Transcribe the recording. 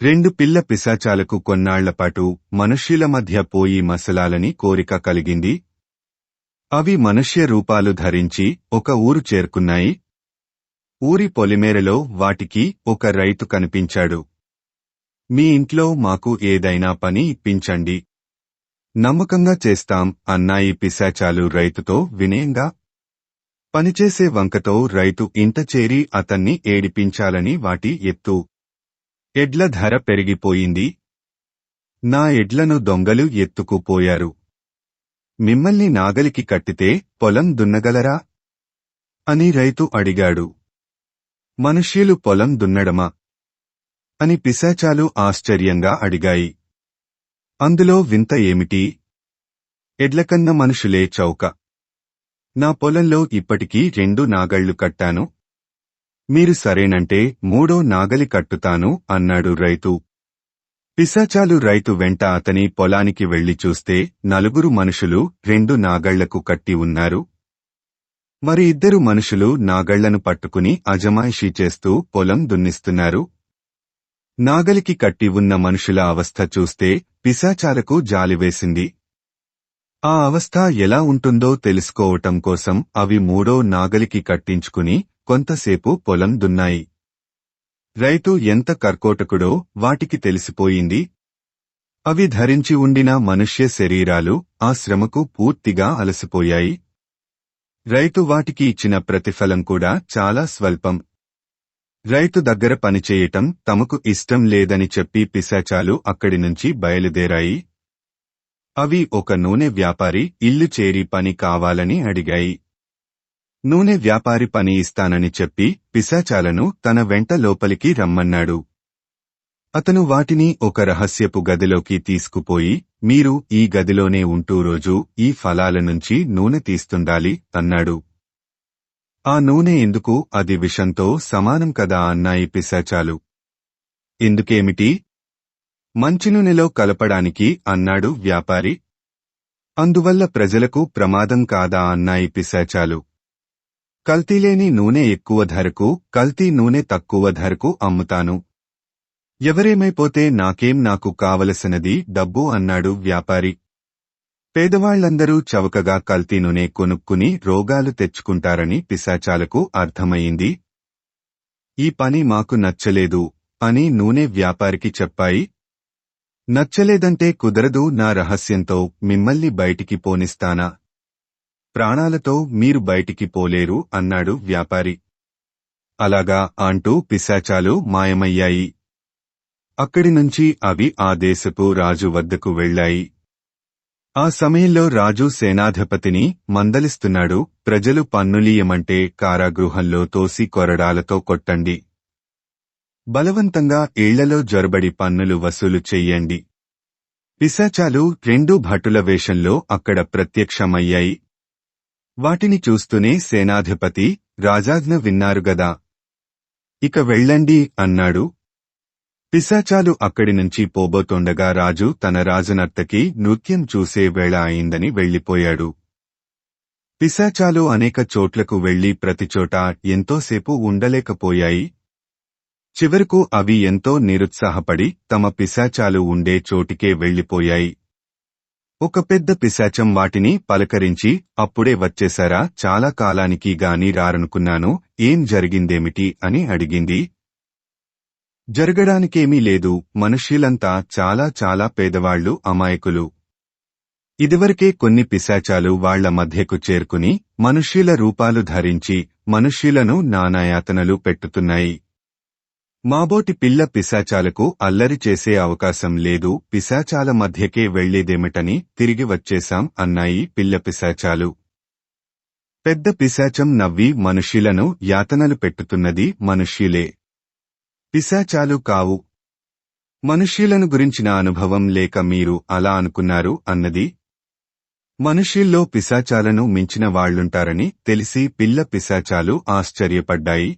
రెండు పిల్ల పిశాచాలకు కొన్నాళ్లపాటు మనుష్యుల మధ్య పోయి మసలాలని కోరిక కలిగింది. అవి మనుష్య రూపాలు ధరించి ఒక ఊరు చేరుకున్నాయి. ఊరి పొలిమేరలో వాటికి ఒక రైతు కనిపించాడు. మీ ఇంట్లో మాకు ఏదైనా పని ఇప్పించండి, నమ్మకంగా చేస్తాం అన్నాయి పిశాచాలు రైతుతో వినయంగా. పనిచేసే వంకతో రైతు ఇంట చేరి అతన్ని ఏడిపించాలని వాటి ఎత్తు. ఎడ్ల ధర పెరిగిపోయింది. నా ఎడ్లను దొంగలు ఎత్తుకుపోయారు. మిమ్మల్ని నాగలికి కట్టితే పొలం దున్నగలరా అని రైతు అడిగాడు. మనుష్యులు పొలం దున్నడమా అని పిశాచాలు ఆశ్చర్యంగా అడిగాయి. అందులో వింత ఏమిటి? ఎడ్లకన్న మనుషులే చౌక. నా పొలంలో ఇప్పటికీ 2 నాగళ్లు కట్టాను. మీరు సరేనంటే 3వ నాగలి కట్టుతాను అన్నాడు రైతు. పిశాచాలు రైతు వెంట అతని పొలానికి వెళ్లి చూస్తే 4 మనుషులు 2 నాగళ్లకు కట్టి ఉన్నారు. మరి 2 మనుషులు నాగళ్లను పట్టుకుని అజమాయిషీ చేస్తూ పొలం దున్నిస్తున్నారు. నాగలికి కట్టి ఉన్న మనుషుల అవస్థ చూస్తే పిశాచాలకు జాలివేసింది. ఆ అవస్థ ఎలా ఉంటుందో తెలుసుకోవటం కోసం అవి 3వ నాగలికి కట్టించుకుని కొంతసేపు పొలం దున్నాయి. రైతు ఎంత కర్కోటకుడో వాటికి తెలిసిపోయింది. అవి ధరించి ఉండిన మనుష్య శరీరాలు ఆ శ్రమకు పూర్తిగా అలసిపోయాయి. రైతు వాటికి ఇచ్చిన ప్రతిఫలం కూడా చాలా స్వల్పం. రైతు దగ్గర పనిచేయటం తమకు ఇష్టం లేదని చెప్పి పిశాచాలు అక్కడి నుంచి బయలుదేరాయి. అవి ఒక నూనె వ్యాపారి ఇల్లు చేరి పని కావాలని అడిగాయి. నూనె వ్యాపారి పని ఇస్తానని చెప్పి పిశాచాలను తన వెంట లోపలికి రమ్మన్నాడు. అతను వాటిని ఒక రహస్యపు గదిలోకి తీసుకుపోయి, మీరు ఈ గదిలోనే ఉంటూ రోజూ ఈ ఫలాల నుంచి నూనె తీస్తుండాలి అన్నాడు. ఆ నూనె ఎందుకు? అది విషంతో సమానం కదా అన్నాయి పిశాచాలు. ఎందుకేమిటి? మంచి నూనెలో కలపడానికి అన్నాడు వ్యాపారి. అందువల్ల ప్రజలకు ప్రమాదం కాదా అన్నాయి పిశాచాలు. కల్తీలేని నూనె ఎక్కువ ధరకు, కల్తీ నూనె తక్కువ ధరకు అమ్ముతాను. ఎవరేమైపోతే నాకేం, నాకు కావలసినది డబ్బు అన్నాడు వ్యాపారి. పేదవాళ్లందరూ చవకగా కల్తీ నూనె కొనుక్కుని రోగాలు తెచ్చుకుంటారని పిశాచాలకు అర్థమయ్యింది. ఈ పని మాకు నచ్చలేదు అని నూనె వ్యాపారికి చెప్పాయి. నచ్చలేదంటే కుదరదు, నా రహస్యంతో మిమ్మల్ని బయటికి పోనిస్తానా? ప్రాణాలతో మీరు బయటికి పోలేరు అన్నాడు వ్యాపారి. అలాగా అంటూ పిశాచాలు మాయమయ్యాయి. అక్కడి నుంచి అవి ఆ దేశపు రాజు వద్దకు వెళ్లాయి. ఆ సమయంలో రాజు సేనాధిపతిని మందలిస్తున్నాడు. ప్రజలు పన్నులీయమంటే కారాగృహంలో తోసి కొరడాలతో కొట్టండి. బలవంతంగా ఇళ్లలో జొరబడి పన్నులు వసూలు చెయ్యండి. పిశాచాలు 2 భటుల వేషంలో అక్కడ ప్రత్యక్షమయ్యాయి. వాటిని చూస్తూనే సేనాధిపతి, రాజాజ్ఞ విన్నారుగదా, ఇక వెళ్ళండి అన్నాడు. పిశాచాలు అక్కడి నుంచి పోబోతుండగా రాజు తన రాజనర్తకి నృత్యం చూసే వేళ అయిందని వెళ్లిపోయాడు. పిశాచాలు అనేక చోట్లకు వెళ్లి ప్రతిచోటా ఎంతోసేపు ఉండలేకపోయాయి. చివరకు అవి ఎంతో నిరుత్సాహపడి తమ పిశాచాలు ఉండే చోటికే వెళ్లిపోయాయి. ఒక పెద్ద పిశాచం వాటిని పలకరించి, అప్పుడే వచ్చేశారా? చాలా కాలానికి గాని రారనుకున్నాను, ఏం జరిగిందేమిటి అని అడిగింది. జరగడానికేమీ లేదు, మనుష్యులంతా చాలా చాలా పేదవాళ్లు, అమాయకులు. ఇదివరకే కొన్ని పిశాచాలు వాళ్ల మధ్యకు చేరుకుని మనుష్యుల రూపాలు ధరించి మనుష్యులను నానాయాతనలు పెట్టుతున్నాయి. మాబోటి పిల్ల పిశాచాలకు అల్లరి చేసే అవకాశం లేదు, పిశాచాల మధ్యకే వెళ్లేదేమిటని తిరిగి వచ్చేశాం అన్నాయి పిల్ల పిశాచాలు. పెద్ద పిశాచం నవ్వి, మనుష్యులను యాతనలు పెట్టుతున్నది మనుష్యులే, పిశాచాలు కావు. మనుష్యులను గురించిన అనుభవం లేక మీరు అలా అనుకున్నారు అన్నది. మనుష్యుల్లో పిశాచాలను మించిన వాళ్లుంటారని తెలిసి పిల్ల పిశాచాలు ఆశ్చర్యపడ్డాయి.